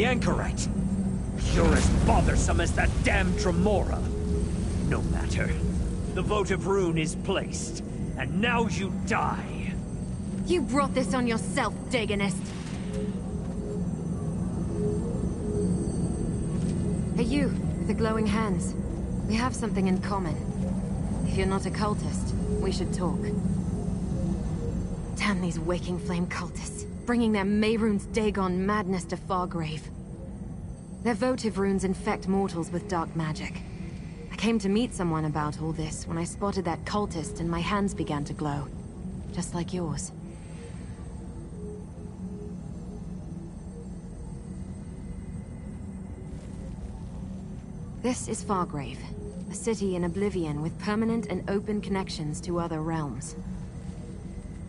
The anchorite. You're as bothersome as that damn Dremora. No matter. The votive rune is placed, and now you die. You brought this on yourself, Dagonist. Hey you, with the glowing hands. We have something in common. If you're not a cultist, we should talk. Damn these Waking Flame cultists, bringing their Mehrunes Dagon madness to Fargrave. Their votive runes infect mortals with dark magic. I came to meet someone about all this when I spotted that cultist and my hands began to glow. Just like yours. This is Fargrave, a city in oblivion with permanent and open connections to other realms.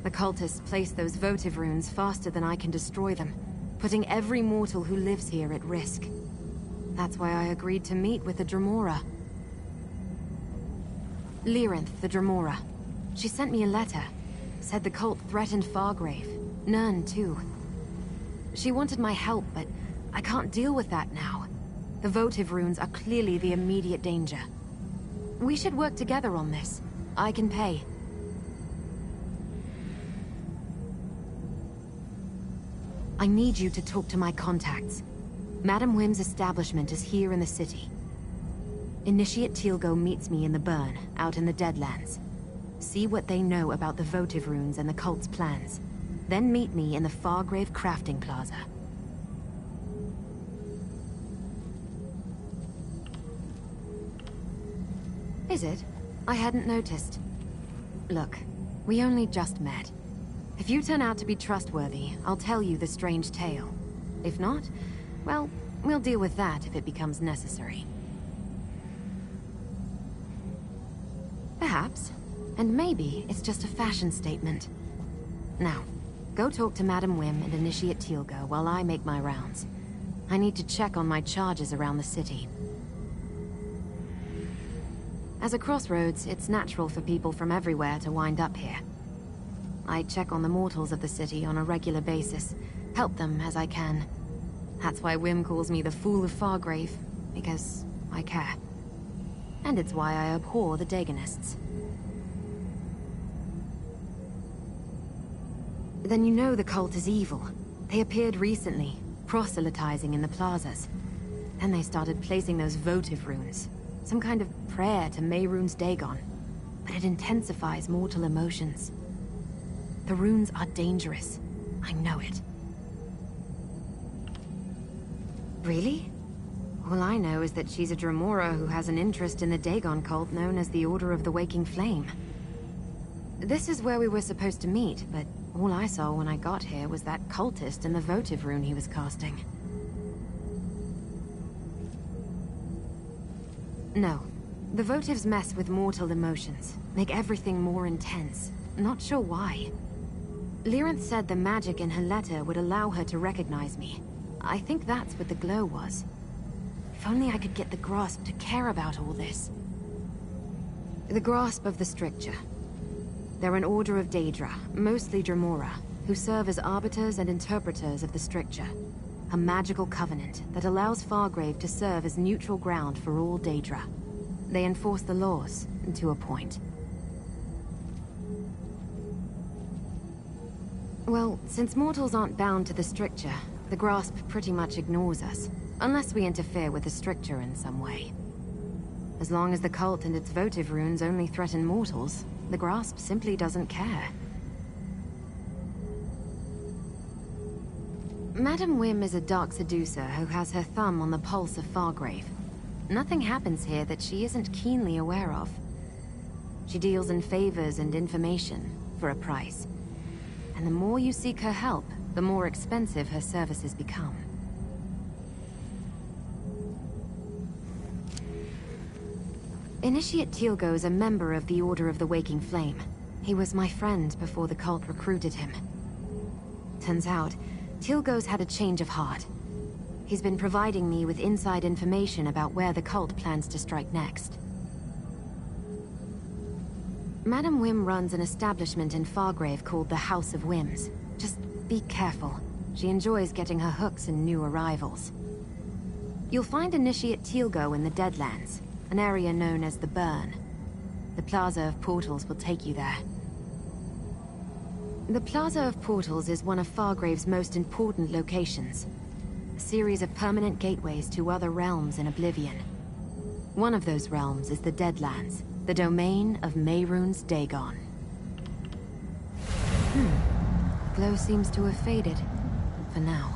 The cultists place those votive runes faster than I can destroy them, putting every mortal who lives here at risk. That's why I agreed to meet with the Dremora. Lyrinth, the Dremora. She sent me a letter. Said the cult threatened Fargrave. Nern, too. She wanted my help, but I can't deal with that now. The votive runes are clearly the immediate danger. We should work together on this. I can pay. I need you to talk to my contacts. Madam Wim's establishment is here in the city. Initiate Teal'co meets me in the burn, out in the Deadlands. See what they know about the votive runes and the cult's plans. Then meet me in the Fargrave Crafting Plaza. Is it? I hadn't noticed. Look, we only just met. If you turn out to be trustworthy, I'll tell you the strange tale. If not, well, we'll deal with that if it becomes necessary. Perhaps. And maybe it's just a fashion statement. Now, go talk to Madam Wim and Initiate Teal'co while I make my rounds. I need to check on my charges around the city. As a crossroads, it's natural for people from everywhere to wind up here. I check on the mortals of the city on a regular basis, help them as I can. That's why Wim calls me the Fool of Fargrave, because I care. And it's why I abhor the Dagonists. Then you know the cult is evil. They appeared recently, proselytizing in the plazas. Then they started placing those votive runes. Some kind of prayer to Mehrunes Dagon. But it intensifies mortal emotions. The runes are dangerous. I know it. Really? All I know is that she's a Dremora who has an interest in the Dagon cult known as the Order of the Waking Flame. This is where we were supposed to meet, but all I saw when I got here was that cultist and the votive rune he was casting. No. The votives mess with mortal emotions, make everything more intense. Not sure why. Lyrinth said the magic in her letter would allow her to recognize me. I think that's what the glow was. If only I could get the Grasp to care about all this. The Grasp of the Stricture. They're an order of Daedra, mostly Dremora, who serve as arbiters and interpreters of the Stricture. A magical covenant that allows Fargrave to serve as neutral ground for all Daedra. They enforce the laws, to a point. Well, since mortals aren't bound to the Stricture, the Grasp pretty much ignores us, unless we interfere with the Stricture in some way. As long as the cult and its votive runes only threaten mortals, the Grasp simply doesn't care. Madam Wim is a dark seducer who has her thumb on the pulse of Fargrave. Nothing happens here that she isn't keenly aware of. She deals in favors and information, for a price. And the more you seek her help, the more expensive her services become. Initiate Teal'co is a member of the Order of the Waking Flame. He was my friend before the cult recruited him. Turns out, Teal'co's had a change of heart. He's been providing me with inside information about where the cult plans to strike next. Madam Wim runs an establishment in Fargrave called the House of Whims. Just be careful. She enjoys getting her hooks in new arrivals. You'll find Initiate Teal'go in the Deadlands, an area known as the Burn. The Plaza of Portals will take you there. The Plaza of Portals is one of Fargrave's most important locations. A series of permanent gateways to other realms in Oblivion. One of those realms is the Deadlands, the domain of Mehrunes Dagon. Glow seems to have faded. For now.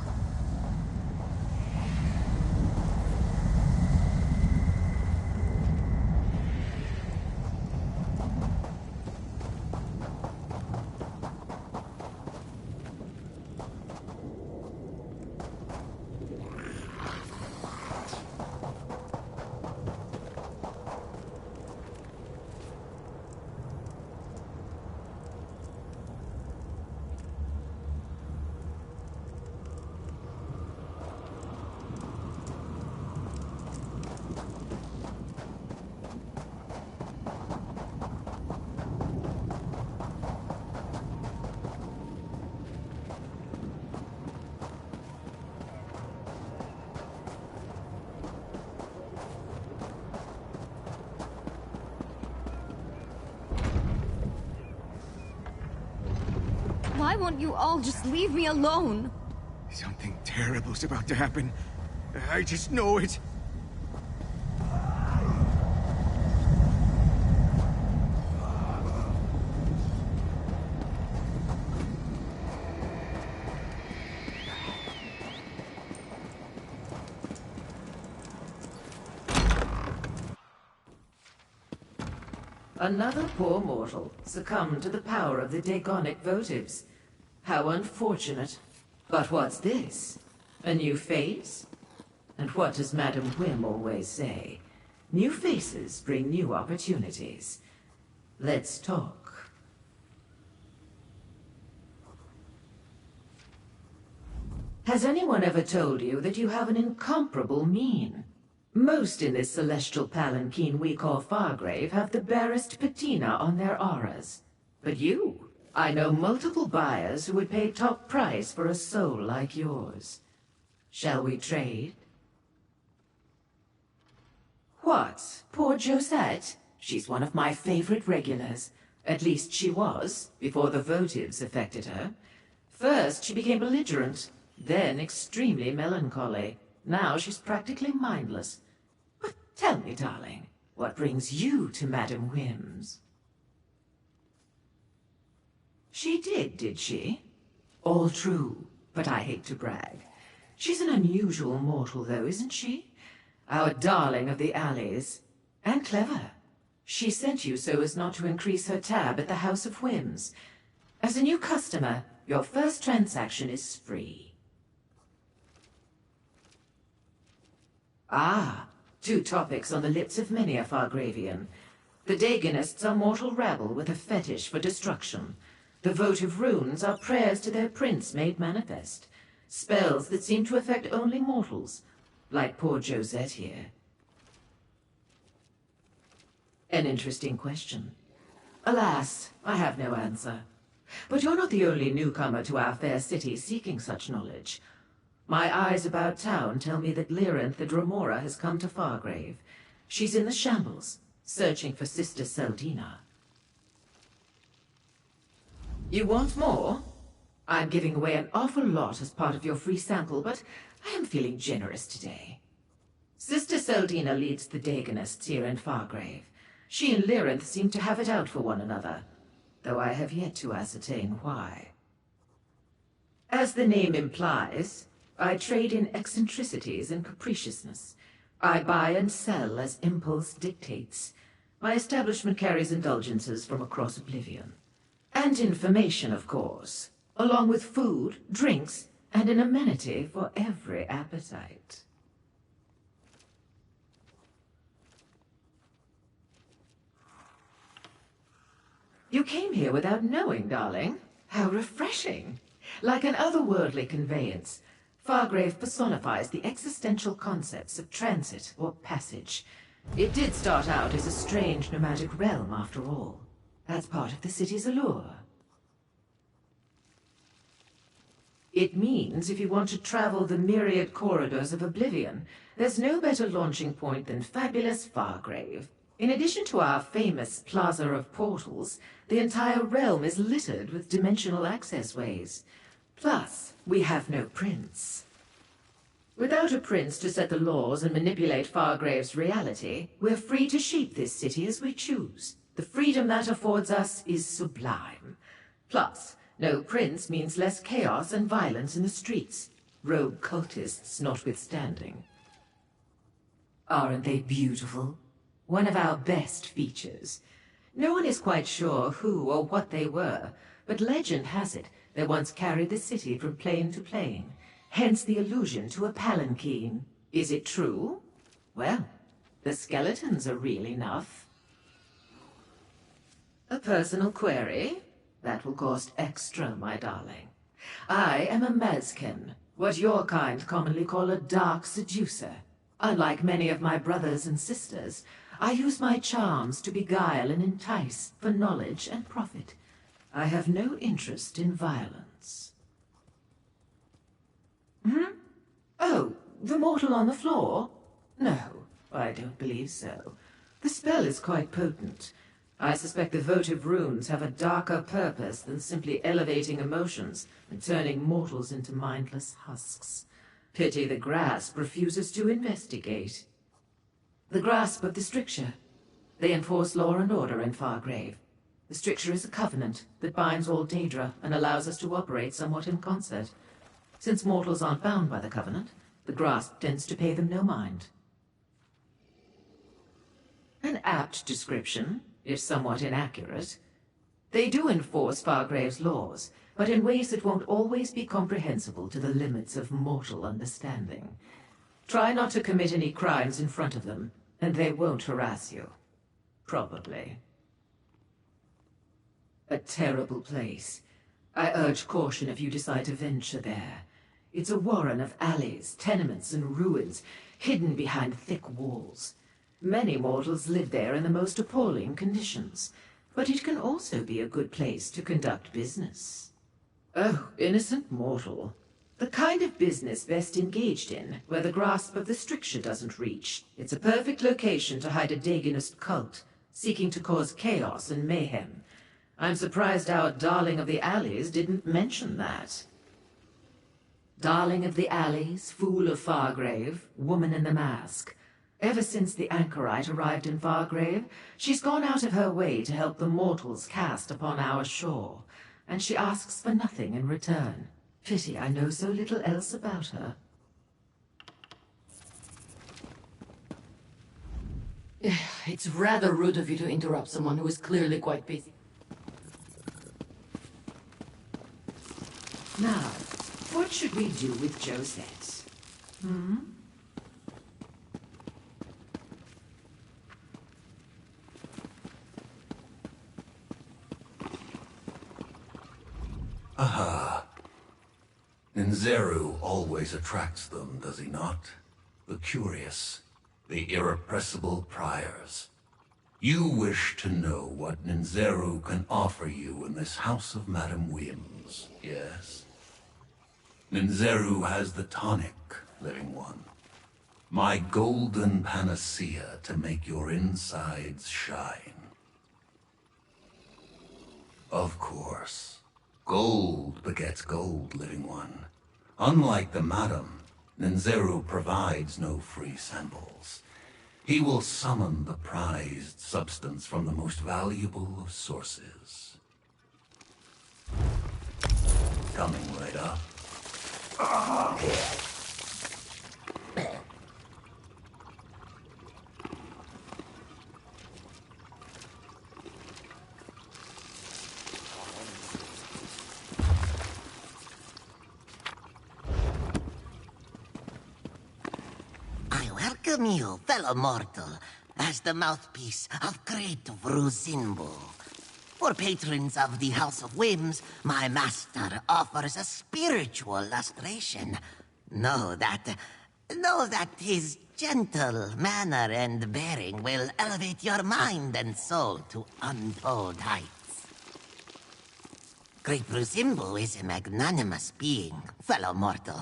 Why won't you all just leave me alone? Something terrible's about to happen. I just know it. Another poor mortal succumbed to the power of the Dagonic votives. How unfortunate. But what's this? A new face? And what does Madam Whim always say? New faces bring new opportunities. Let's talk. Has anyone ever told you that you have an incomparable mien? Most in this celestial palanquin we call Fargrave have the barest patina on their auras. But you, I know multiple buyers who would pay top price for a soul like yours. Shall we trade? What? Poor Josette? She's one of my favorite regulars. At least she was, before the votives affected her. First she became belligerent, then extremely melancholy. Now she's practically mindless. But tell me, darling, what brings you to Madam Whim's? She did she? All true, but I hate to brag. She's an unusual mortal, though, isn't she? Our darling of the alleys. And clever. She sent you so as not to increase her tab at the House of Whims. As a new customer, your first transaction is free. Ah, two topics on the lips of many a Fargravian. The Dagonists are mortal rabble with a fetish for destruction. The votive runes are prayers to their prince made manifest. Spells that seem to affect only mortals, like poor Josette here. An interesting question. Alas, I have no answer. But you're not the only newcomer to our fair city seeking such knowledge. My eyes about town tell me that Lyranth the Dromora has come to Fargrave. She's in the shambles, searching for Sister Seldina. You want more? I'm giving away an awful lot as part of your free sample, but I am feeling generous today. Sister Seldina leads the Dagonists here in Fargrave. She and Lyranth seem to have it out for one another, though I have yet to ascertain why. As the name implies, I trade in eccentricities and capriciousness. I buy and sell as impulse dictates. My establishment carries indulgences from across Oblivion. And information, of course, along with food, drinks, and an amenity for every appetite. You came here without knowing, darling. How refreshing. Like an otherworldly conveyance, Fargrave personifies the existential concepts of transit or passage. It did start out as a strange nomadic realm, after all. That's part of the city's allure. It means if you want to travel the myriad corridors of Oblivion, there's no better launching point than fabulous Fargrave. In addition to our famous Plaza of Portals, the entire realm is littered with dimensional access ways. Plus, we have no prince. Without a prince to set the laws and manipulate Fargrave's reality, we're free to shape this city as we choose. The freedom that affords us is sublime. Plus, no prince means less chaos and violence in the streets, rogue cultists notwithstanding. Aren't they beautiful? One of our best features. No one is quite sure who or what they were, but legend has it they once carried the city from plane to plane, hence the allusion to a palanquin. Is it true? Well, the skeletons are real enough. A personal query? That will cost extra, my darling. I am a Mazken, what your kind commonly call a dark seducer. Unlike many of my brothers and sisters, I use my charms to beguile and entice for knowledge and profit. I have no interest in violence. Oh, the mortal on the floor? No, I don't believe so. The spell is quite potent. I suspect the votive runes have a darker purpose than simply elevating emotions and turning mortals into mindless husks. Pity the grasp refuses to investigate. The grasp of the stricture. They enforce law and order in Fargrave. The stricture is a covenant that binds all Daedra and allows us to operate somewhat in concert. Since mortals aren't bound by the covenant, the grasp tends to pay them no mind. An apt description, if somewhat inaccurate. They do enforce Fargrave's laws, but in ways that won't always be comprehensible to the limits of mortal understanding. Try not to commit any crimes in front of them, and they won't harass you. Probably. A terrible place. I urge caution if you decide to venture there. It's a warren of alleys, tenements, and ruins, hidden behind thick walls. Many mortals live there in the most appalling conditions, but it can also be a good place to conduct business. Oh, innocent mortal. The kind of business best engaged in, where the grasp of the stricture doesn't reach. It's a perfect location to hide a Dagonist cult, seeking to cause chaos and mayhem. I'm surprised our Darling of the Alleys didn't mention that. Darling of the Alleys, Fool of Fargrave, Woman in the Mask. Ever since the anchorite arrived in Fargrave, she's gone out of her way to help the mortals cast upon our shore, and she asks for nothing in return. Pity I know so little else about her. It's rather rude of you to interrupt someone who is clearly quite busy. Now, what should we do with Josette? Aha. Ninzeru always attracts them, does he not? The curious, the irrepressible priors. You wish to know what Ninzeru can offer you in this house of Madame Whims, yes? Ninzeru has the tonic, living one. My golden panacea to make your insides shine. Of course. Gold begets gold, living one. Unlike the Madam, Ninzeru provides no free samples. He will summon the prized substance from the most valuable of sources. Coming right up. Welcome you, fellow mortal, as the mouthpiece of great Vruzinbu. For patrons of the House of Whims, my master offers a spiritual lustration. Know that his gentle manner and bearing will elevate your mind and soul to untold heights. Great Bruzimbu is a magnanimous being, fellow mortal.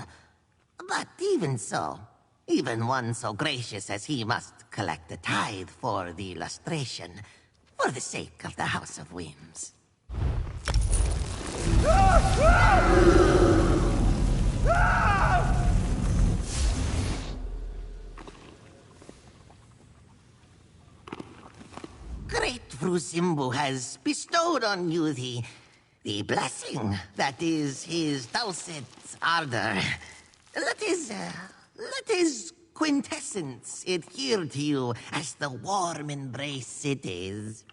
But even so, even one so gracious as he must collect a tithe for the illustration, for the sake of the House of Whims. Great Bruzimbu has bestowed on you the blessing that is his dulcet ardor. Let his quintessence adhere to you as the warm embrace it is.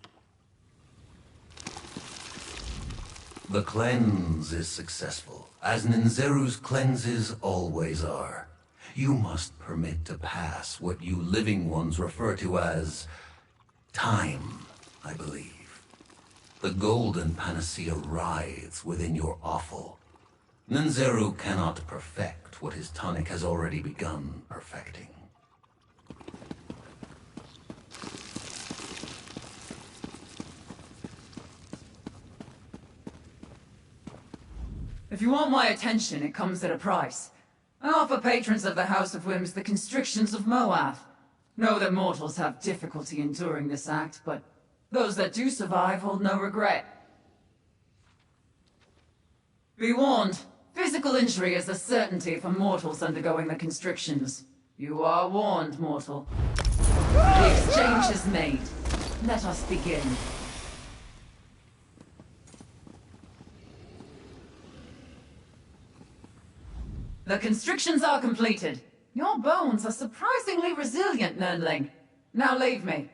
The cleanse is successful, as Ninzeru's cleanses always are. You must permit to pass what you living ones refer to as time, I believe. The golden panacea writhes within your offal. Ninzeru cannot perfect what his tonic has already begun perfecting. If you want my attention, it comes at a price. I offer patrons of the House of Whims the constrictions of Moath. Know that mortals have difficulty enduring this act, but those that do survive hold no regret. Be warned, physical injury is a certainty for mortals undergoing the constrictions. You are warned, mortal. The exchange is made. Let us begin. The constrictions are completed. Your bones are surprisingly resilient, Nerdling. Now leave me.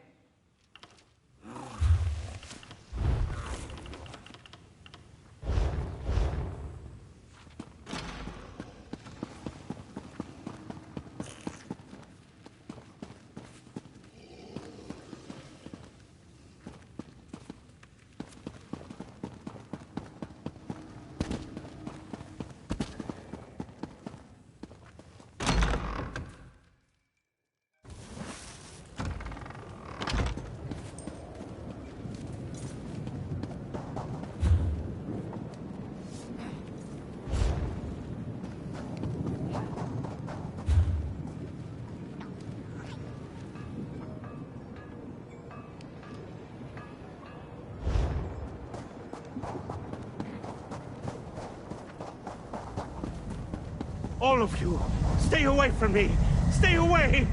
All of you, stay away from me! Stay away!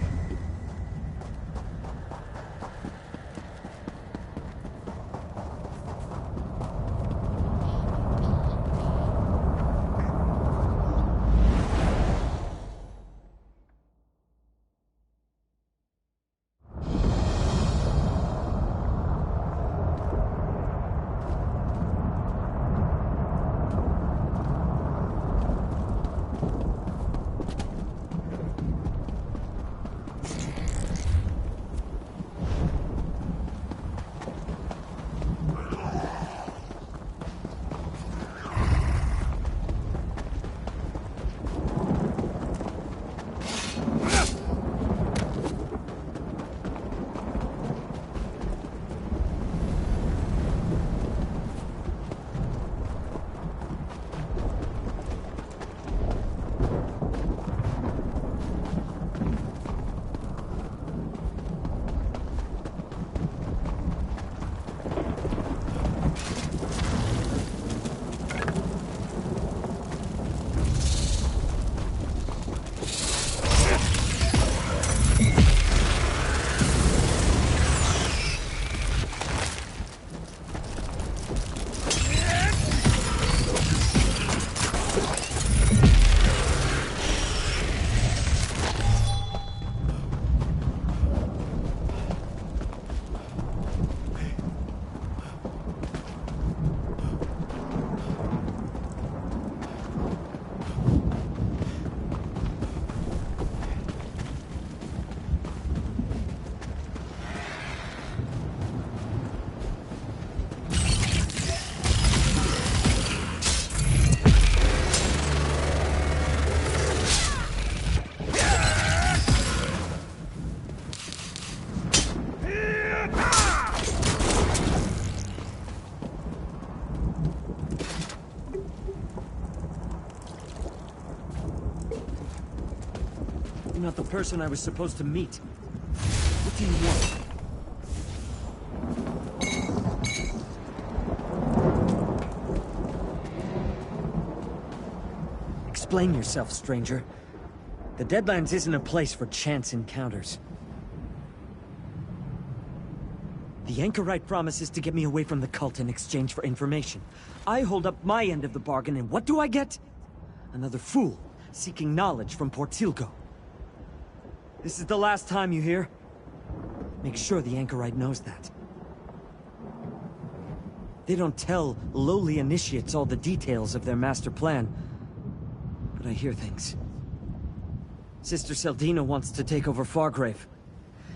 not the person I was supposed to meet. What do you want? Explain yourself, stranger. The Deadlands isn't a place for chance encounters. The Anchorite promises to get me away from the cult in exchange for information. I hold up my end of the bargain, and what do I get? Another fool, seeking knowledge from Portilgo. This is the last time, you hear? Make sure the Anchorite knows that. They don't tell lowly initiates all the details of their master plan, but I hear things. Sister Seldina wants to take over Fargrave.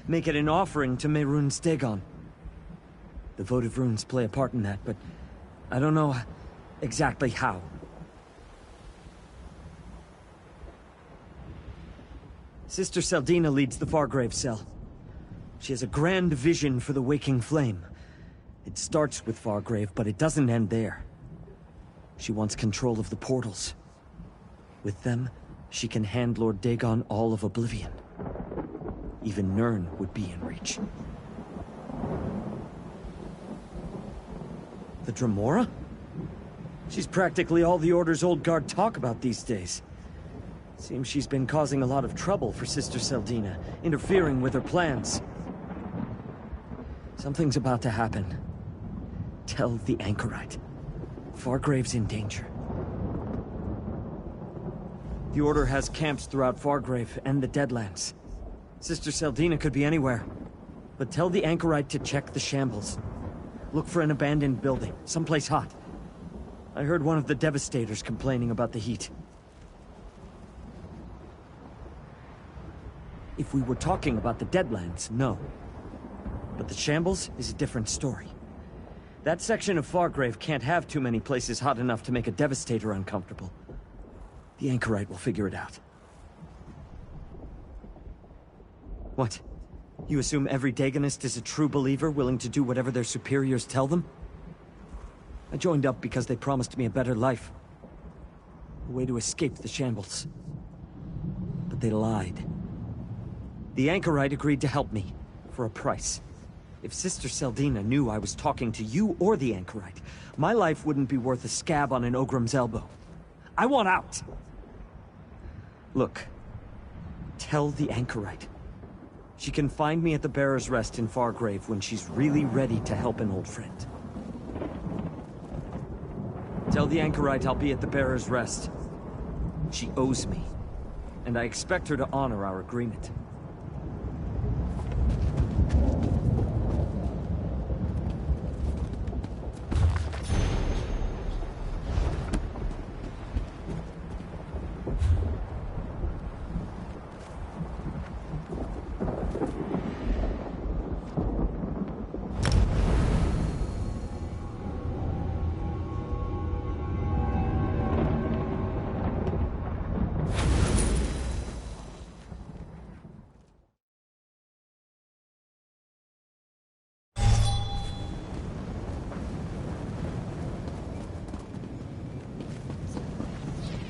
Make it an offering to Mehrunes Dagon. The votive runes play a part in that, but I don't know exactly how. Sister Seldina leads the Fargrave cell. She has a grand vision for the Waking Flame. It starts with Fargrave, but it doesn't end there. She wants control of the portals. With them, she can hand Lord Dagon all of Oblivion. Even Nirn would be in reach. The Dremora? She's practically all the Order's old guard talk about these days. Seems she's been causing a lot of trouble for Sister Seldina, interfering with her plans. Something's about to happen. Tell the Anchorite. Fargrave's in danger. The Order has camps throughout Fargrave and the Deadlands. Sister Seldina could be anywhere. But tell the Anchorite to check the shambles. Look for an abandoned building, someplace hot. I heard one of the Devastators complaining about the heat. If we were talking about the Deadlands, no. But the shambles is a different story. That section of Fargrave can't have too many places hot enough to make a Devastator uncomfortable. The Anchorite will figure it out. What? You assume every Dagonist is a true believer, willing to do whatever their superiors tell them? I joined up because they promised me a better life. A way to escape the shambles. But they lied. The Anchorite agreed to help me, for a price. If Sister Seldina knew I was talking to you or the Anchorite, my life wouldn't be worth a scab on an Ogrim's elbow. I want out! Look, tell the Anchorite. She can find me at the Bearer's Rest in Fargrave when she's really ready to help an old friend. Tell the Anchorite I'll be at the Bearer's Rest. She owes me, and I expect her to honor our agreement.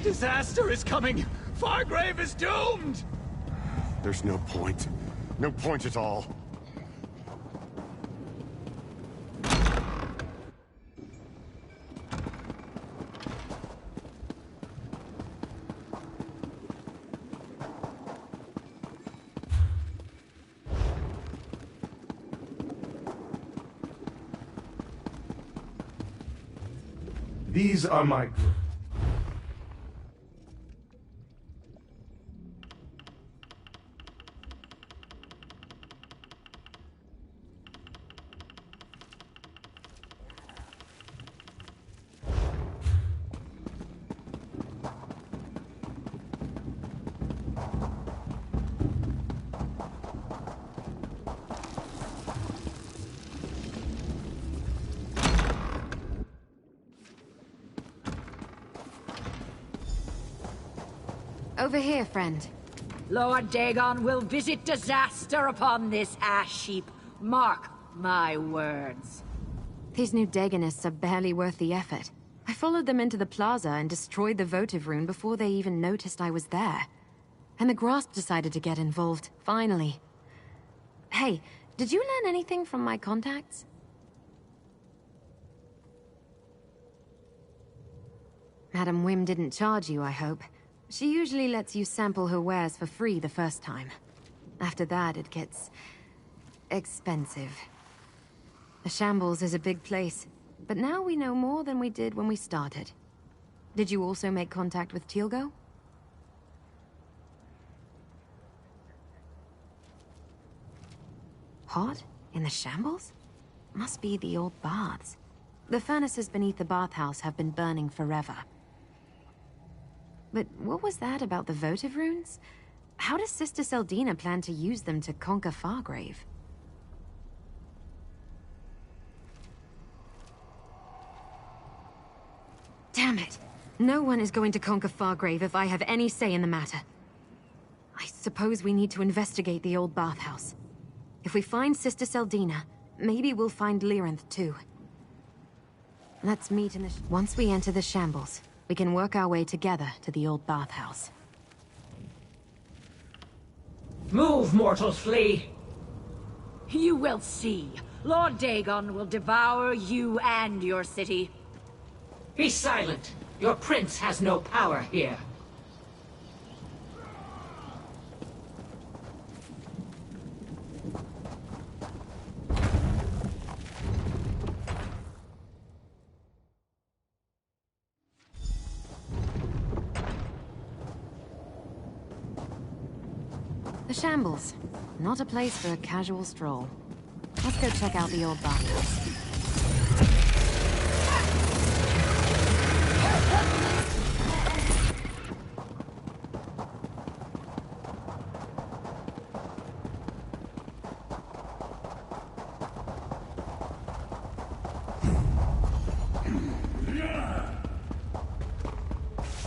Disaster is coming! Fargrave is doomed! There's no point. No point at all. These are my group. Over here, friend. Lord Dagon will visit disaster upon this ash heap. Mark my words. These new Dagonists are barely worth the effort. I followed them into the plaza and destroyed the votive rune before they even noticed I was there. And the Grasp decided to get involved, finally. Hey, did you learn anything from my contacts? Madam Wim didn't charge you, I hope. She usually lets you sample her wares for free the first time. After that, it gets... expensive. The Shambles is a big place, but now we know more than we did when we started. Did you also make contact with Teal'co? Hot? In the Shambles? Must be the old baths. The furnaces beneath the bathhouse have been burning forever. But what was that about the votive runes? How does Sister Seldina plan to use them to conquer Fargrave? Damn it! No one is going to conquer Fargrave if I have any say in the matter. I suppose we need to investigate the old bathhouse. If we find Sister Seldina, maybe we'll find Lyranth too. Let's meet in the... Once we enter the Shambles, we can work our way together to the old bathhouse. Move, mortals, flee! You will see. Lord Dagon will devour you and your city. Be silent. Your prince has no power here. The Shambles. Not a place for a casual stroll. Let's go check out the old bathhouse.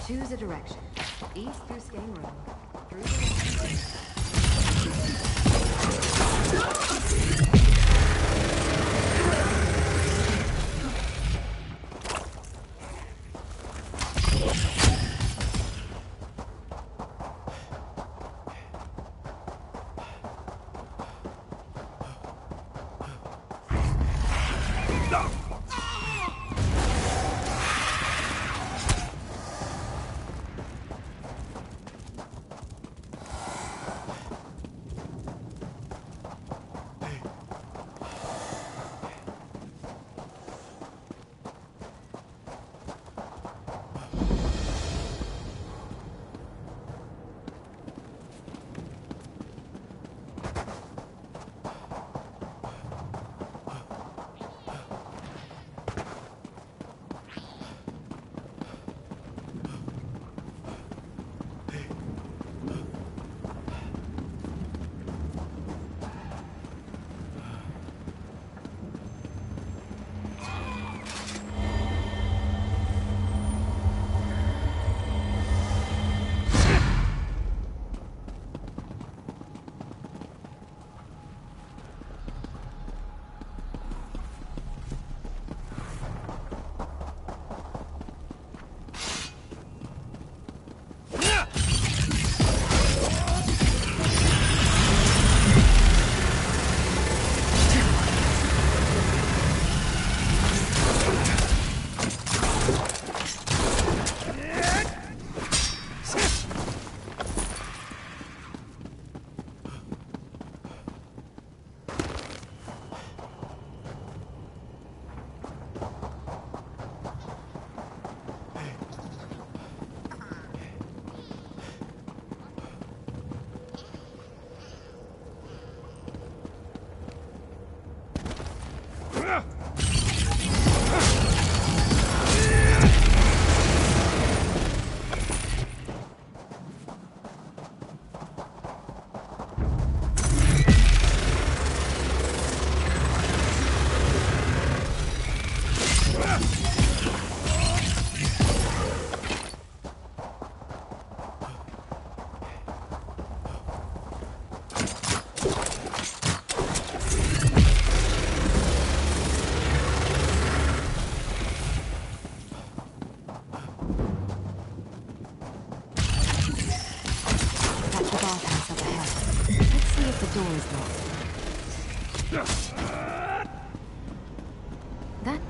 Choose a direction. East through Skane Road. Through the...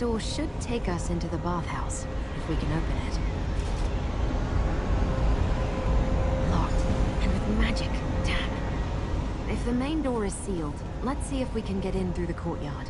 door should take us into the bathhouse, if we can open it. Locked, and with magic. Damn. If the main door is sealed, let's see if we can get in through the courtyard.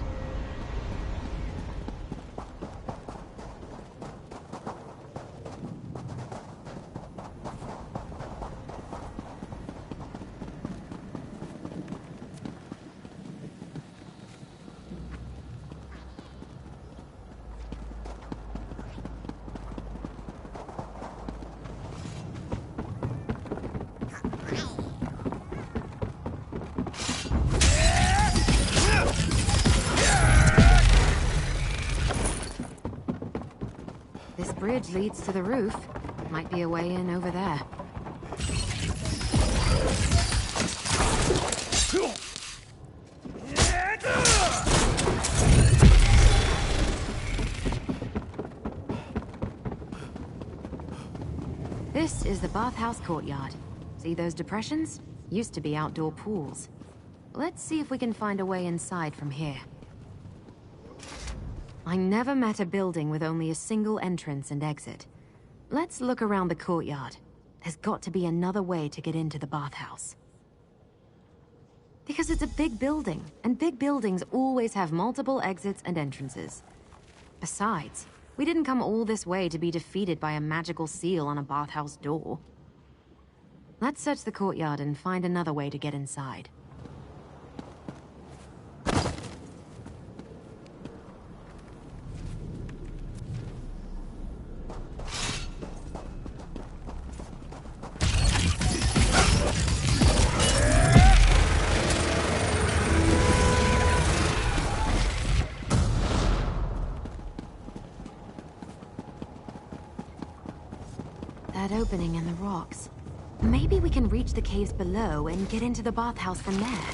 This bridge leads to the roof. Might be a way in over there. This is the bathhouse courtyard. See those depressions? Used to be outdoor pools. Let's see if we can find a way inside from here. I never met a building with only a single entrance and exit. Let's look around the courtyard. There's got to be another way to get into the bathhouse. Because it's a big building, and big buildings always have multiple exits and entrances. Besides, we didn't come all this way to be defeated by a magical seal on a bathhouse door. Let's search the courtyard and find another way to get inside. That opening in the rocks. Maybe we can reach the caves below and get into the bathhouse from there.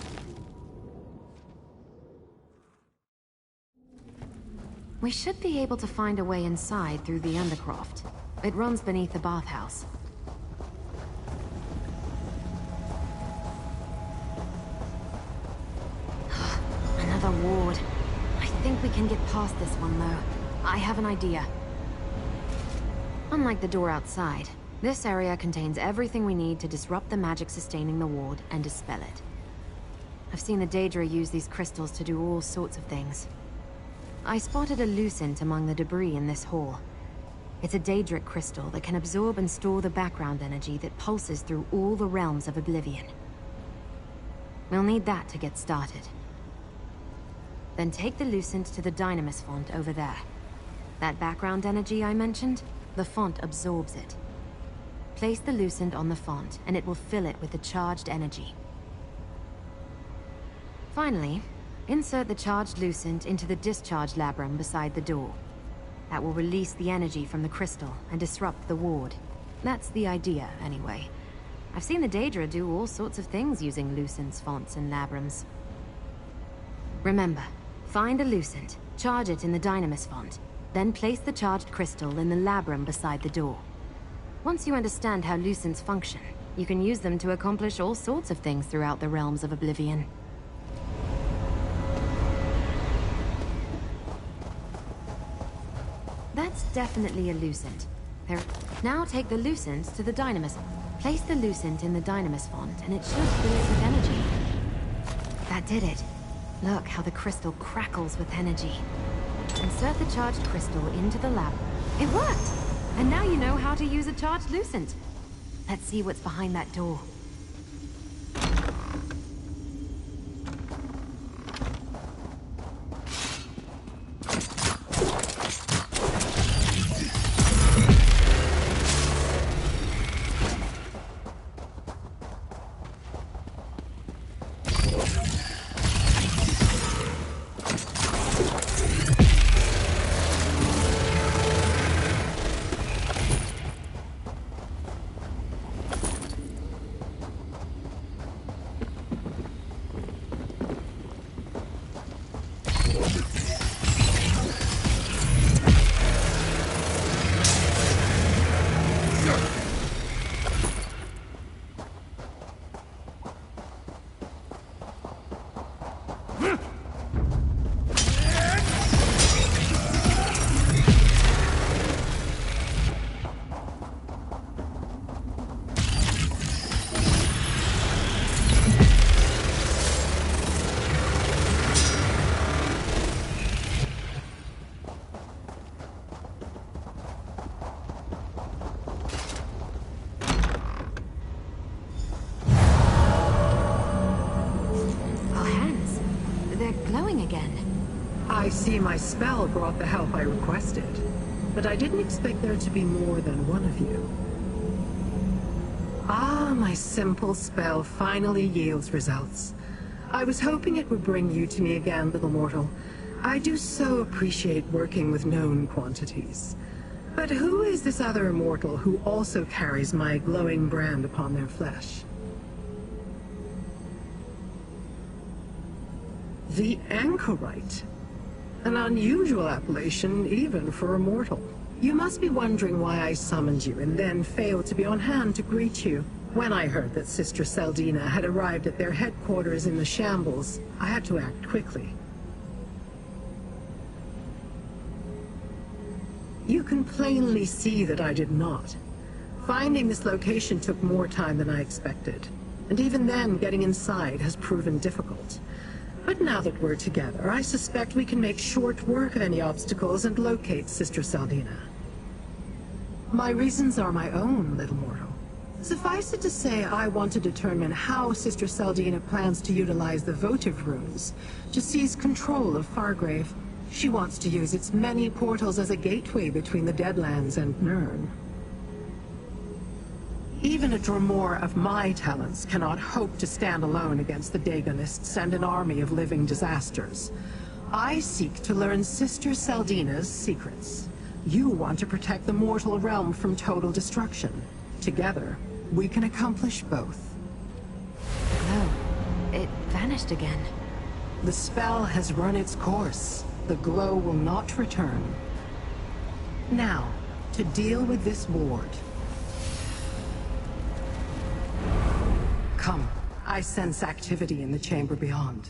We should be able to find a way inside through the undercroft. It runs beneath the bathhouse. Another ward. I think we can get past this one, though. I have an idea. Unlike the door outside, this area contains everything we need to disrupt the magic sustaining the ward and dispel it. I've seen the Daedra use these crystals to do all sorts of things. I spotted a lucent among the debris in this hall. It's a Daedric crystal that can absorb and store the background energy that pulses through all the realms of Oblivion. We'll need that to get started. Then take the lucent to the Dynamis font over there. That background energy I mentioned, the font absorbs it. Place the lucent on the font, and it will fill it with the charged energy. Finally, insert the charged lucent into the discharge labrum beside the door. That will release the energy from the crystal and disrupt the ward. That's the idea, anyway. I've seen the Daedra do all sorts of things using lucents, fonts, and labrums. Remember, find a lucent, charge it in the Dynamis font, then place the charged crystal in the labrum beside the door. Once you understand how lucents function, you can use them to accomplish all sorts of things throughout the realms of Oblivion. That's definitely a lucent. There. Now take the lucent to the Dynamis. Place the lucent in the Dynamis font, and it should fill it with energy. That did it. Look how the crystal crackles with energy. Insert the charged crystal into the lab. It worked! And now you know how to use a charged lucent. Let's see what's behind that door. see my spell brought the help I requested, but I didn't expect there to be more than one of you. Ah, my simple spell finally yields results. I was hoping it would bring you to me again, little mortal. I do so appreciate working with known quantities. But who is this other mortal who also carries my glowing brand upon their flesh? The Anchorite. An unusual appellation, even for a mortal. You must be wondering why I summoned you and then failed to be on hand to greet you. When I heard that Sister Saldina had arrived at their headquarters in the Shambles, I had to act quickly. You can plainly see that I did not. Finding this location took more time than I expected, and even then, getting inside has proven difficult. But now that we're together, I suspect we can make short work of any obstacles and locate Sister Saldina. My reasons are my own, little mortal. Suffice it to say, I want to determine how Sister Saldina plans to utilize the votive runes to seize control of Fargrave. She wants to use its many portals as a gateway between the Deadlands and Nirn. Even a Dremor of my talents cannot hope to stand alone against the Dagonists and an army of living disasters. I seek to learn Sister Saldina's secrets. You want to protect the mortal realm from total destruction. Together, we can accomplish both. Glow. It vanished again. The spell has run its course. The glow will not return. Now, to deal with this ward. Come, I sense activity in the chamber beyond.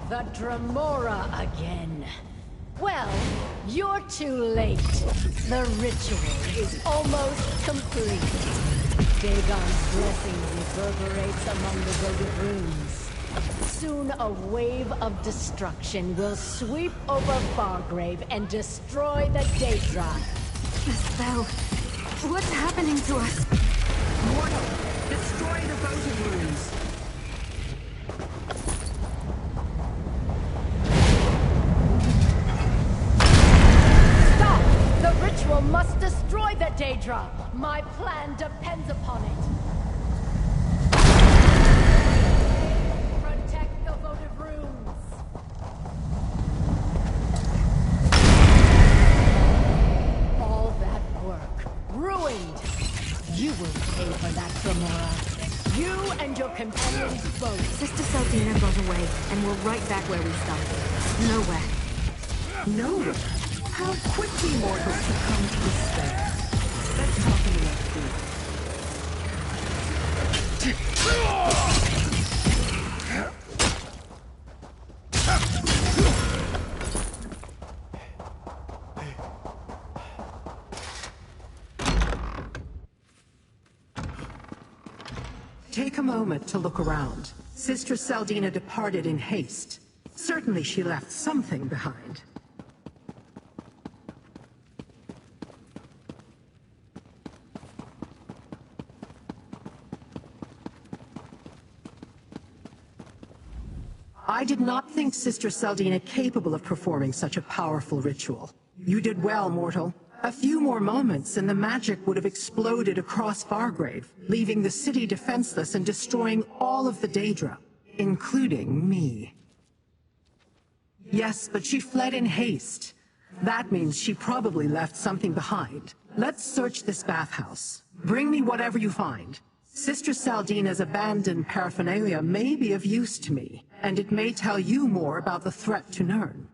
The Dremora again. Well, you're too late. The ritual is almost complete. Dagon's blessing reverberates among the votive runes. Soon a wave of destruction will sweep over Fargrave and destroy the Daedra. The spell. What's happening to us? Mortal, destroy the votive runes. The ritual must destroy the Daedra! My plan depends upon it! Protect the votive runes! All that work, ruined! You will pay for that, Dremora. You and your companions both. Sister Saldina got away, and we're right back where we started. Nowhere. Nowhere? How quickly mortals succumb to despair. Let's talk in the next group. Take a moment to look around. Sister Saldina departed in haste. Certainly she left something behind. I did not think Sister Saldina capable of performing such a powerful ritual. You did well, mortal. A few more moments and the magic would have exploded across Fargrave, leaving the city defenseless and destroying all of the Daedra, including me. Yes, but she fled in haste. That means she probably left something behind. Let's search this bathhouse. Bring me whatever you find. Sister Saldina's abandoned paraphernalia may be of use to me, and it may tell you more about the threat to Nirn.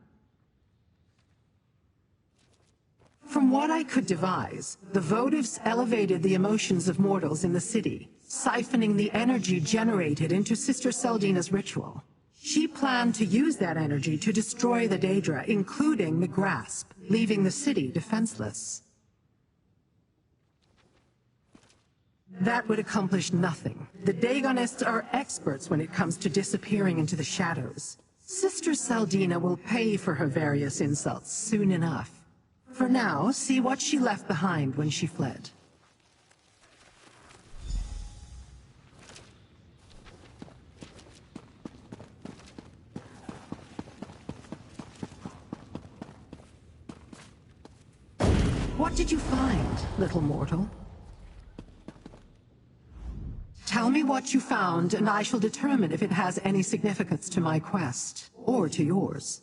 From what I could devise, the votives elevated the emotions of mortals in the city, siphoning the energy generated into Sister Saldina's ritual. She planned to use that energy to destroy the Daedra, including the Grasp, leaving the city defenseless. That would accomplish nothing. The Dagonists are experts when it comes to disappearing into the shadows. Sister Saldina will pay for her various insults soon enough. For now, see what she left behind when she fled. What did you find, little mortal? Tell me what you found, and I shall determine if it has any significance to my quest, or to yours.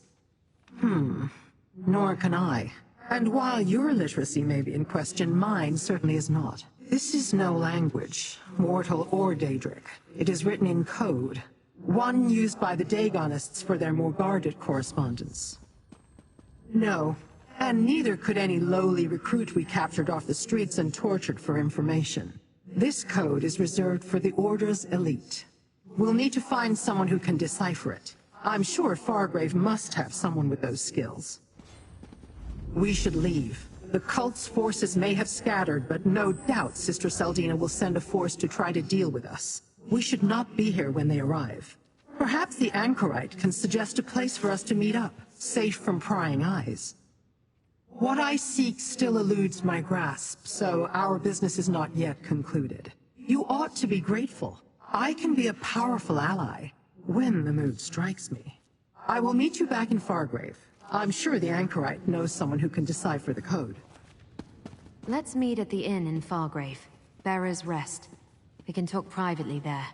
Nor can I. And while your literacy may be in question, mine certainly is not. This is no language, mortal or Daedric. It is written in code, one used by the Dagonists for their more guarded correspondence. No, and neither could any lowly recruit we captured off the streets and tortured for information. This code is reserved for the Order's elite. We'll need to find someone who can decipher it. I'm sure Fargrave must have someone with those skills. We should leave. The cult's forces may have scattered, but no doubt Sister Seldina will send a force to try to deal with us. We should not be here when they arrive. Perhaps the Anchorite can suggest a place for us to meet up, safe from prying eyes. What I seek still eludes my grasp, so our business is not yet concluded. You ought to be grateful. I can be a powerful ally, when the mood strikes me. I will meet you back in Fargrave. I'm sure the Anchorite knows someone who can decipher the code. Let's meet at the inn in Fargrave. Bearer's Rest. We can talk privately there.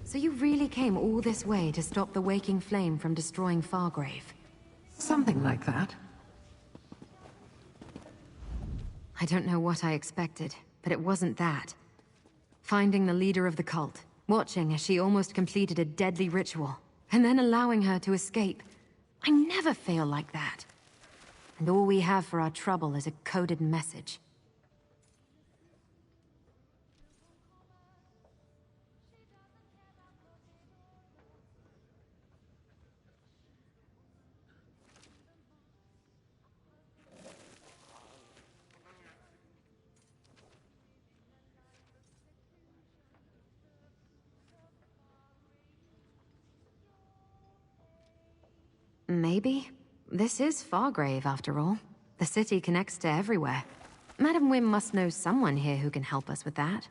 So you really came all this way to stop the waking flame from destroying Fargrave? Something like that. I don't know what I expected, but it wasn't that. Finding the leader of the cult, watching as she almost completed a deadly ritual, and then allowing her to escape. I never fail like that. And all we have for our trouble is a coded message. Maybe. This is Fargrave, after all. The city connects to everywhere. Madam Wim must know someone here who can help us with that.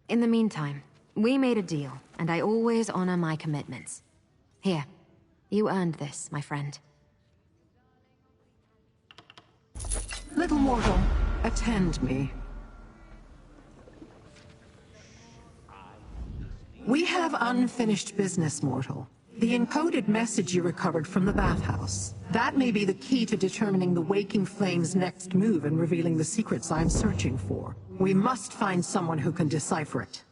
In the meantime, we made a deal, and I always honor my commitments. Here, you earned this, my friend. Little mortal, attend me. We have unfinished business, mortal. The encoded message you recovered from the bathhouse. That may be the key to determining the Waking Flame's next move and revealing the secrets I'm searching for. We must find someone who can decipher it.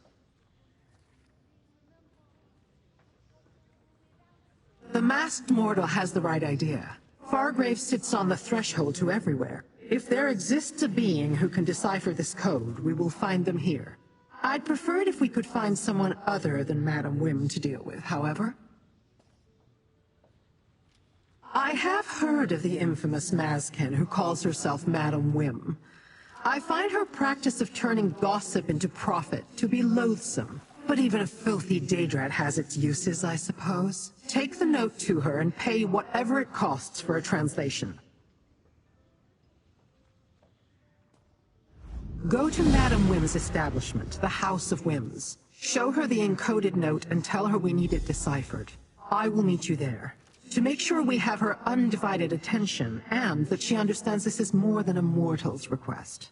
The masked mortal has the right idea. Fargrave sits on the threshold to everywhere. If there exists a being who can decipher this code, we will find them here. I'd prefer it if we could find someone other than Madam Wim to deal with, however. I have heard of the infamous Mazken who calls herself Madam Wim. I find her practice of turning gossip into profit to be loathsome. But even a filthy Daedrat has its uses, I suppose. Take the note to her and pay whatever it costs for a translation. Go to Madam Wim's establishment, the House of Wims. Show her the encoded note and tell her we need it deciphered. I will meet you there. To make sure we have her undivided attention, and that she understands this is more than a mortal's request.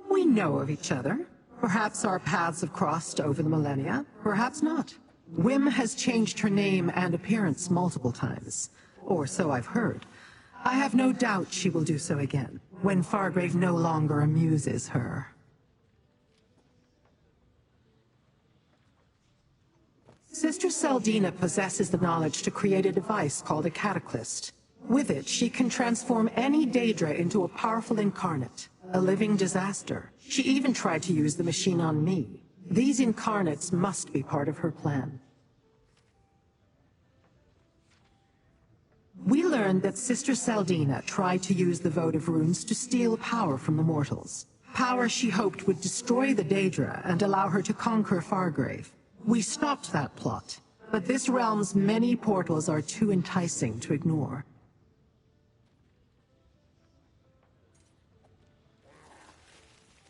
We know of each other. Perhaps our paths have crossed over the millennia, perhaps not. Wim has changed her name and appearance multiple times, or so I've heard. I have no doubt she will do so again, when Fargrave no longer amuses her. Sister Seldina possesses the knowledge to create a device called a cataclyst. With it, she can transform any Daedra into a powerful incarnate, a living disaster. She even tried to use the machine on me. These incarnates must be part of her plan. We learned that Sister Seldina tried to use the votive runes to steal power from the mortals. Power she hoped would destroy the Daedra and allow her to conquer Fargrave. We stopped that plot, but this realm's many portals are too enticing to ignore.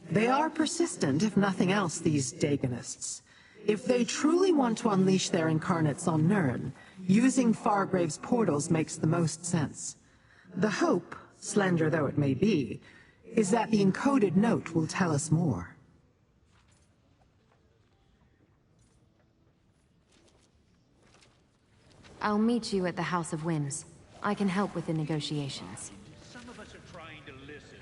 They are persistent, if nothing else, these Daganists. If they truly want to unleash their incarnates on Nirn, using Fargrave's portals makes the most sense. The hope, slender though it may be, is that the encoded note will tell us more. I'll meet you at the House of Wims. I can help with the negotiations. Some of us are trying to listen.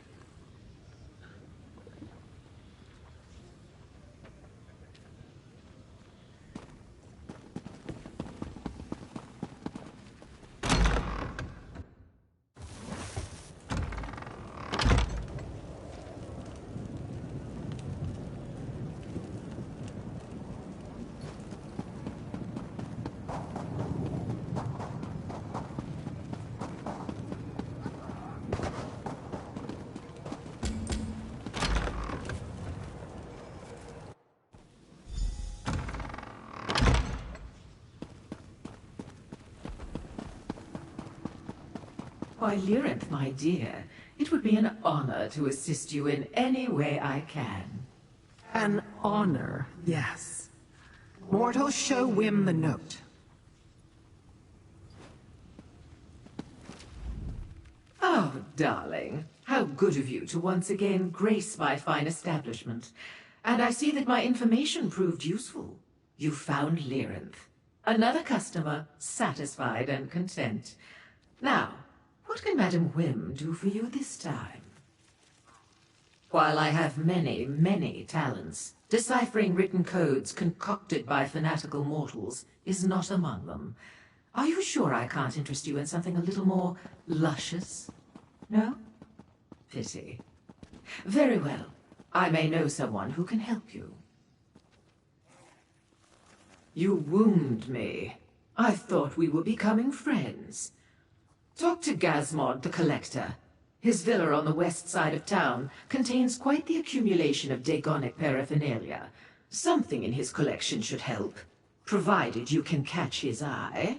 Why, Lyrinth, my dear, it would be an honor to assist you in any way I can. An honor, yes. Mortals, show Wim the note. Oh, darling, how good of you to once again grace my fine establishment. And I see that my information proved useful. You found Lyrinth. Another customer, satisfied and content. Now, what can Madam Wim do for you this time? While I have many, many talents, deciphering written codes concocted by fanatical mortals is not among them. Are you sure I can't interest you in something a little more luscious? No? Pity. Very well. I may know someone who can help you. You wound me. I thought we were becoming friends. Talk to Gazmod the Collector. His villa on the west side of town contains quite the accumulation of Daegonic paraphernalia. Something in his collection should help, provided you can catch his eye.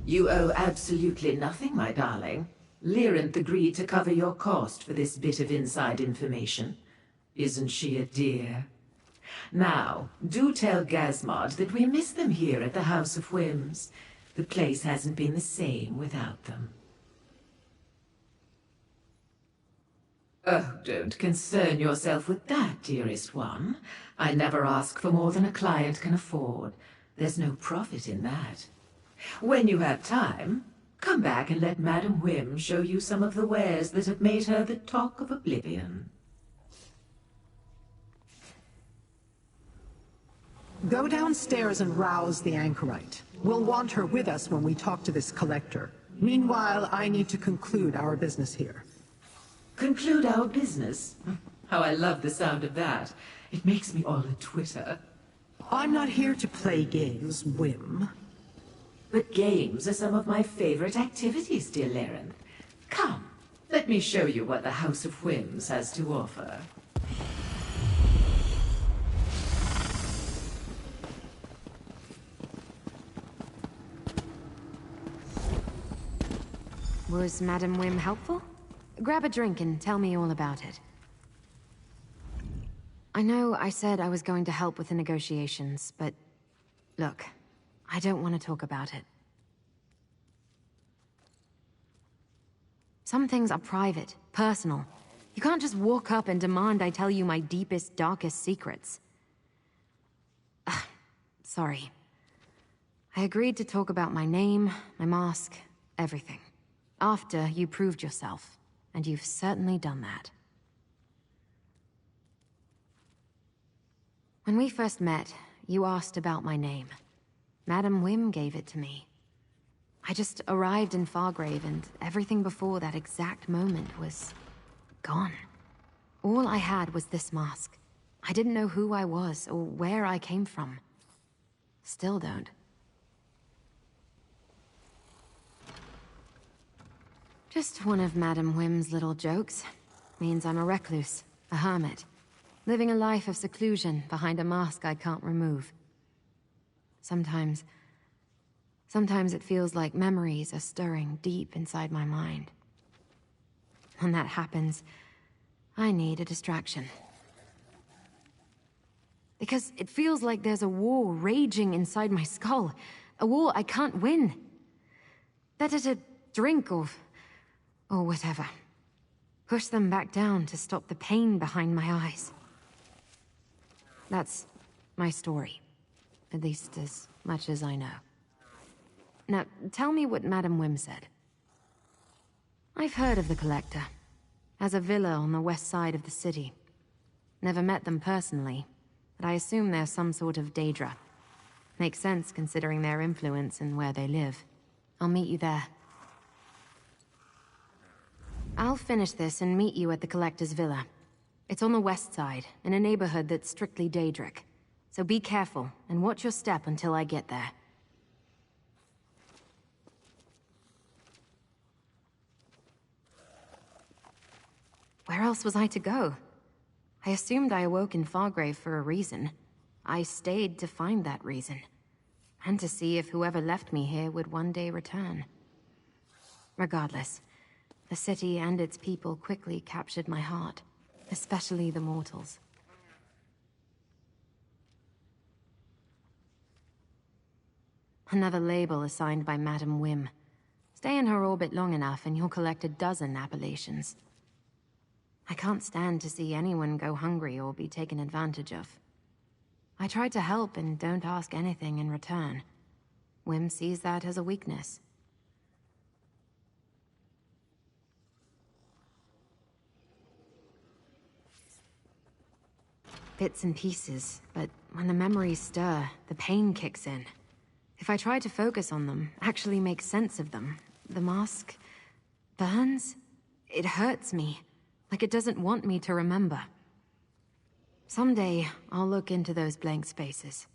You owe absolutely nothing, my darling. Lyranth agreed to cover your cost for this bit of inside information. Isn't she a dear? Now, do tell Gazmod that we miss them here at the House of Whims. The place hasn't been the same without them. Oh, don't concern yourself with that, dearest one. I never ask for more than a client can afford. There's no profit in that. When you have time, come back and let Madam Whim show you some of the wares that have made her the talk of Oblivion. Go downstairs and rouse the anchorite. We'll want her with us when we talk to this collector. Meanwhile, I need to conclude our business here. Conclude our business? How I love the sound of that. It makes me all a twitter. I'm not here to play games, Whim. But games are some of my favorite activities, dear Lyranth. Come, let me show you what the House of Whims has to offer. Was Madam Whim helpful? Grab a drink and tell me all about it. I know I said I was going to help with the negotiations, but look, I don't want to talk about it. Some things are private, personal. You can't just walk up and demand I tell you my deepest, darkest secrets. Sorry. I agreed to talk about my name, my mask, everything. After you proved yourself, and you've certainly done that. When we first met, you asked about my name. Madam Whim gave it to me. I just arrived in Fargrave, and everything before that exact moment was gone. All I had was this mask. I didn't know who I was, or where I came from. Still don't. Just one of Madam Whim's little jokes. Means I'm a recluse, a hermit, living a life of seclusion behind a mask I can't remove. Sometimes it feels like memories are stirring deep inside my mind. When that happens, I need a distraction. Because it feels like there's a war raging inside my skull. A war I can't win. Better to drink or whatever. Push them back down to stop the pain behind my eyes. That's my story. At least as much as I know. Now, tell me what Madam Whim said. I've heard of the Collector. Has a villa on the west side of the city. Never met them personally, but I assume they're some sort of Daedra. Makes sense considering their influence and where they live. I'll meet you there. I'll finish this and meet you at the Collector's villa. It's on the west side, in a neighborhood that's strictly Daedric. So be careful, and watch your step until I get there. Where else was I to go? I assumed I awoke in Fargrave for a reason. I stayed to find that reason. And to see if whoever left me here would one day return. Regardless, the city and its people quickly captured my heart, especially the mortals. Another label assigned by Madam Whim. Stay in her orbit long enough and you'll collect a dozen appellations. I can't stand to see anyone go hungry or be taken advantage of. I try to help and don't ask anything in return. Whim sees that as a weakness. bits and pieces, but when the memories stir, the pain kicks in. If I try to focus on them, actually make sense of them, the mask burns. It hurts me, like it doesn't want me to remember. Someday, I'll look into those blank spaces,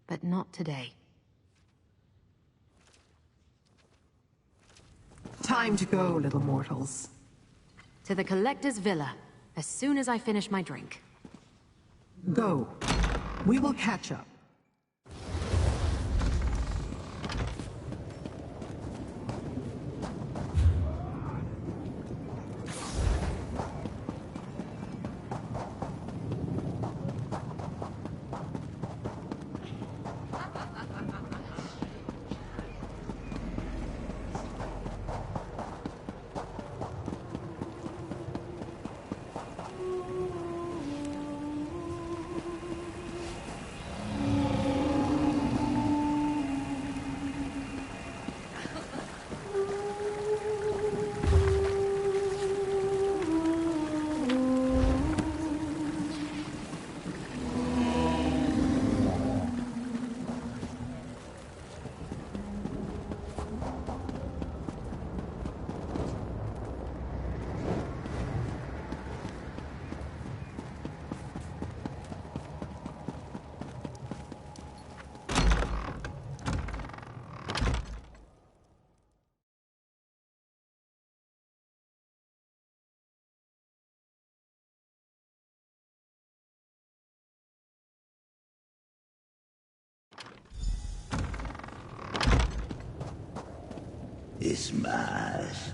but not today. Time to go, little mortals. To the Collector's Villa, as soon as I finish my drink. Go. We will catch up. This mask,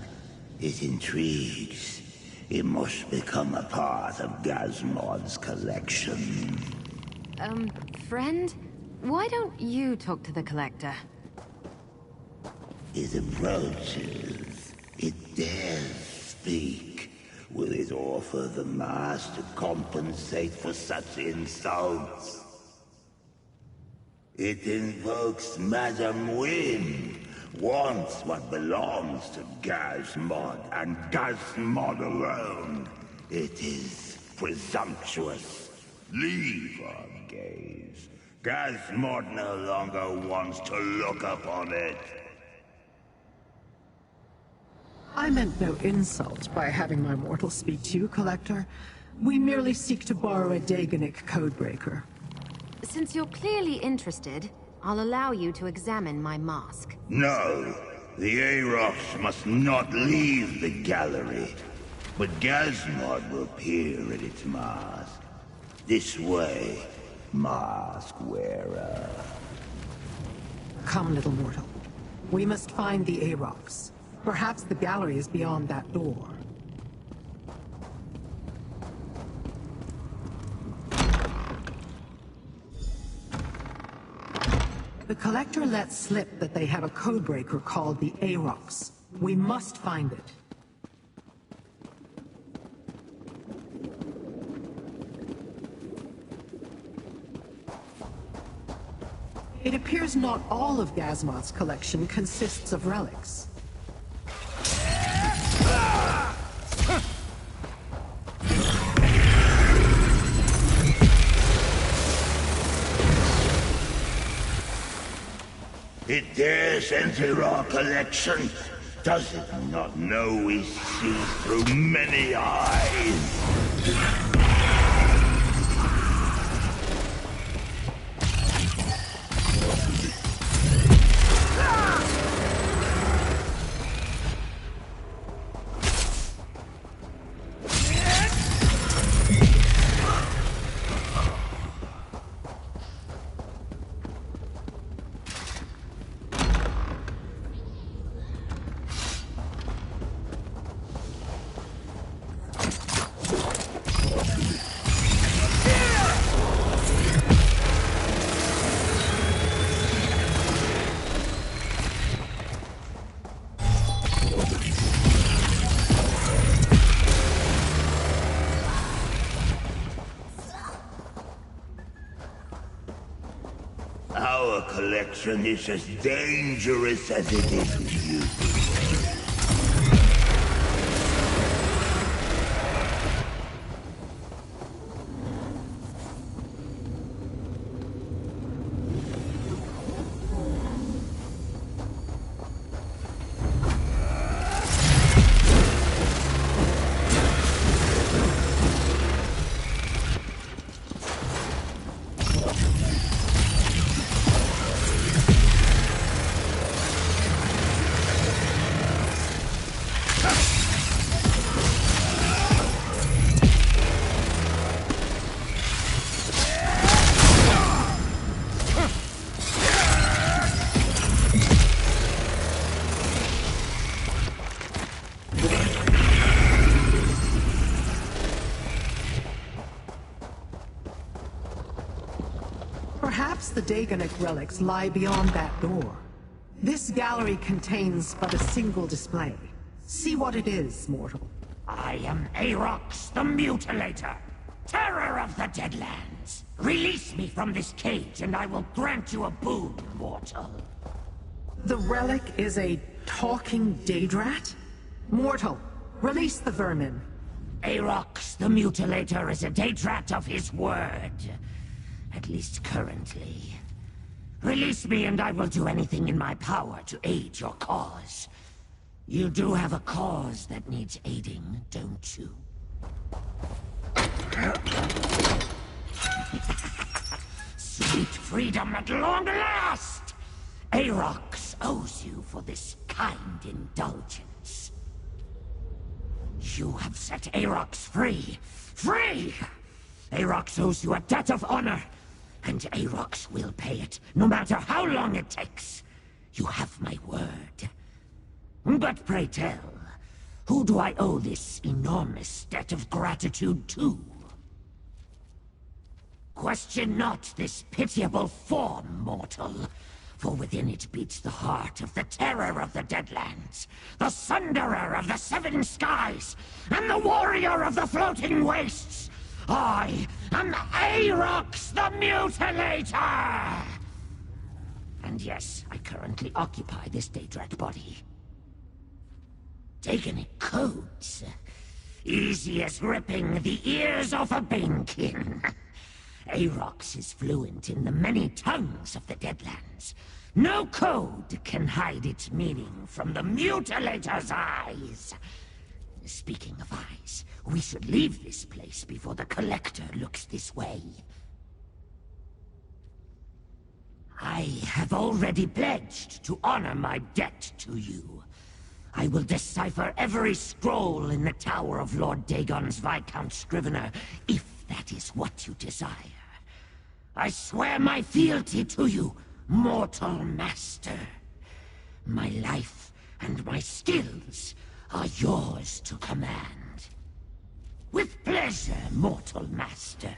it intrigues. It must become a part of Gazmod's collection. Friend? Why don't you talk to the Collector? It approaches. It dares speak. Will it offer the mask to compensate for such insults? It invokes Madame Wynn. Wants what belongs to Gazmod, and Gazmod alone. It is presumptuous. Leave our gaze. Gazmod no longer wants to look upon it. I meant no insult by having my mortal speak to you, Collector. We merely seek to borrow a Daganic codebreaker. Since you're clearly interested, I'll allow you to examine my mask. No, the Arocs must not leave the gallery. But Gazmod will peer at its mask. This way, mask wearer. Come, little mortal. We must find the Arocs. Perhaps the gallery is beyond that door. The Collector let slip that they have a codebreaker called the Arocs. We must find it. It appears not all of Gazmod's collection consists of relics. It dares enter our collection. Does it not know we see through many eyes? Our collection is as dangerous as it is beautiful. Perhaps the Daganic relics lie beyond that door. This gallery contains but a single display. See what it is, mortal. I am Aarox the Mutilator, terror of the Deadlands. Release me from this cage and I will grant you a boon, mortal. The relic is a talking Daedrat? Mortal, release the vermin. Aarox the Mutilator is a Daedrat of his word. At least currently. Release me and I will do anything in my power to aid your cause. You do have a cause that needs aiding, don't you? Sweet freedom at long last! Aarox owes you for this kind indulgence. You have set Aarox free. Free! Aarox owes you a debt of honor, and Aarox will pay it, no matter how long it takes. You have my word. But pray tell, who do I owe this enormous debt of gratitude to? Question not this pitiable form, mortal, for within it beats the heart of the terror of the Deadlands, the sunderer of the seven skies, and the warrior of the floating wastes. I am Aarox the Mutilator! And yes, I currently occupy this Daedrat body. Daganic codes. Easy as ripping the ears off a banekin. Aarox is fluent in the many tongues of the Deadlands. No code can hide its meaning from the Mutilator's eyes. Speaking of eyes, we should leave this place before the Collector looks this way. I have already pledged to honor my debt to you. I will decipher every scroll in the Tower of Lord Dagon's Viscount Scrivener, if that is what you desire. I swear my fealty to you, mortal master. My life and my skills are yours to command. With pleasure, mortal master.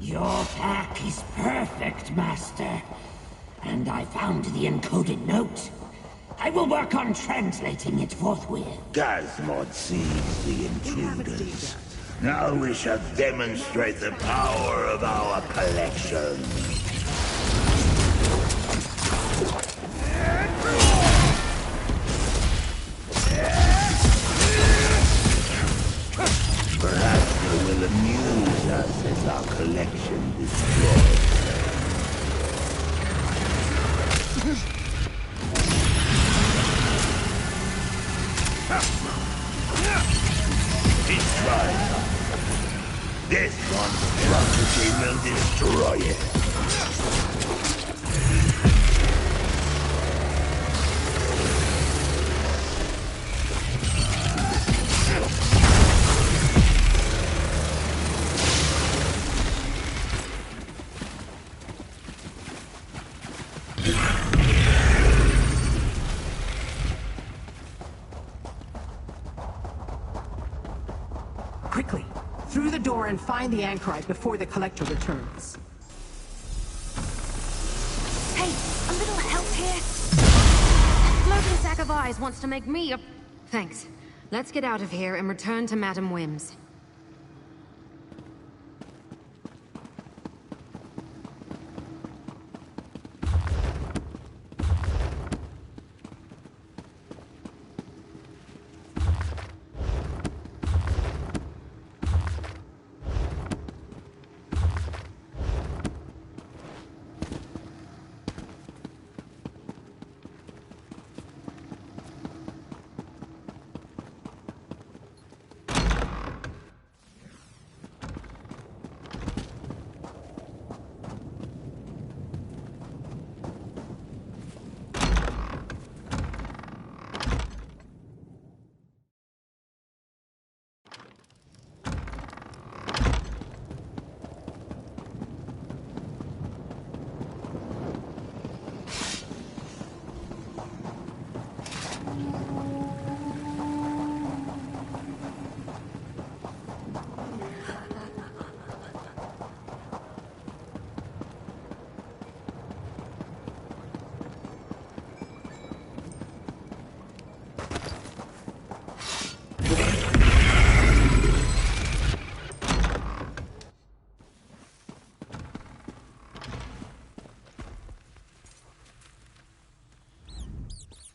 Your pack is perfect, master. And I found the encoded note. I will work on translating it forthwith. Gazmod sees the intruders. Now we shall demonstrate the power of our collection. Perhaps they will amuse us as our collection destroys. He's trying. This monstrosity will destroy it. Quickly, through the door and find the anchorite before the Collector returns. Hey, a little help here? That floating sack of eyes wants to make me a... Thanks. Let's get out of here and return to Madame Whims.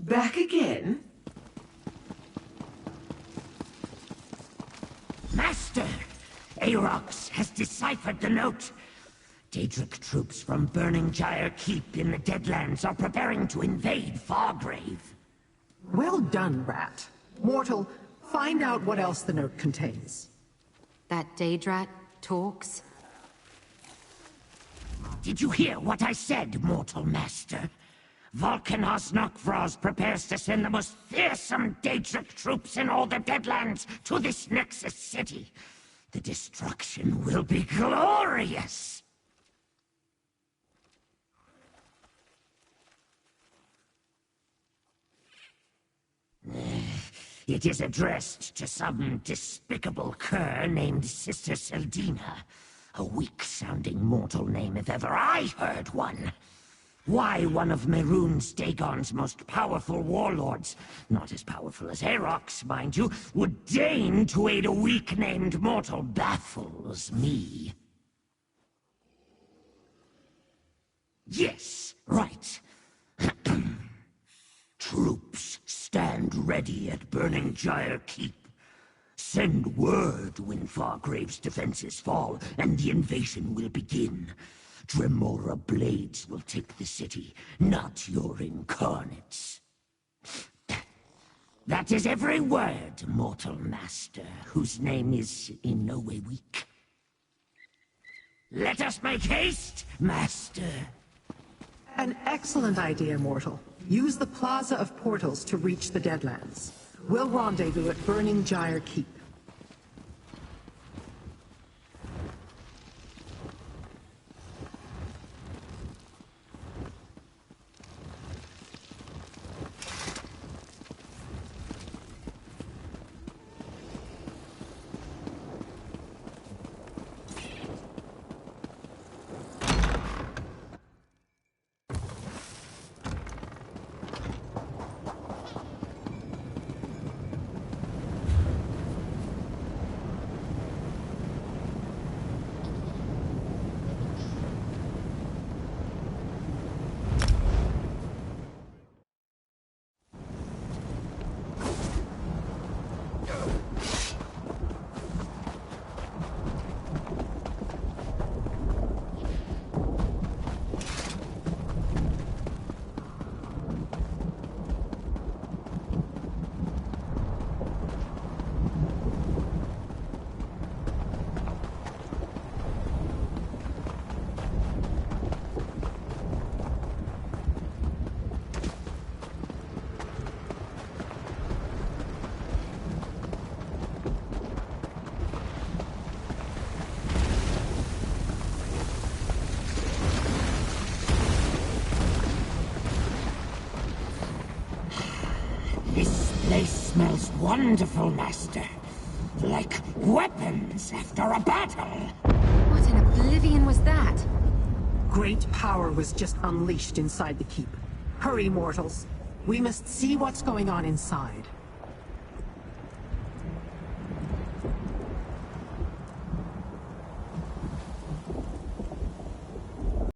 Back again? Master! Arox has deciphered the note. Daedric troops from Burning Gyre Keep in the Deadlands are preparing to invade Fargrave. Well done, Rat. Mortal, find out what else the note contains. That Daedrat talks? Did you hear what I said, Mortal Master? Volcanos Nokvros prepares to send the most fearsome Daedric troops in all the Deadlands to this Nexus city. The destruction will be glorious! It is addressed to some despicable cur named Sister Seldina. A weak-sounding mortal name if ever I heard one. Why one of Mehrunes Dagon's most powerful warlords, not as powerful as Arox, mind you, would deign to aid a weak-named mortal baffles me. Yes, right. Troops stand ready at Burning Gyre Keep. Send word when Fargrave's defenses fall, and the invasion will begin. Dremora blades will take the city, not your incarnates. That is every word, Mortal Master, whose name is in no way weak. Let us make haste, Master. An excellent idea, Mortal. Use the Plaza of Portals to reach the Deadlands. We'll rendezvous at Burning Gyre Keep. Smells wonderful, Master. Like weapons after a battle. What in oblivion was that? Great power was just unleashed inside the keep. Hurry, mortals. We must see what's going on inside.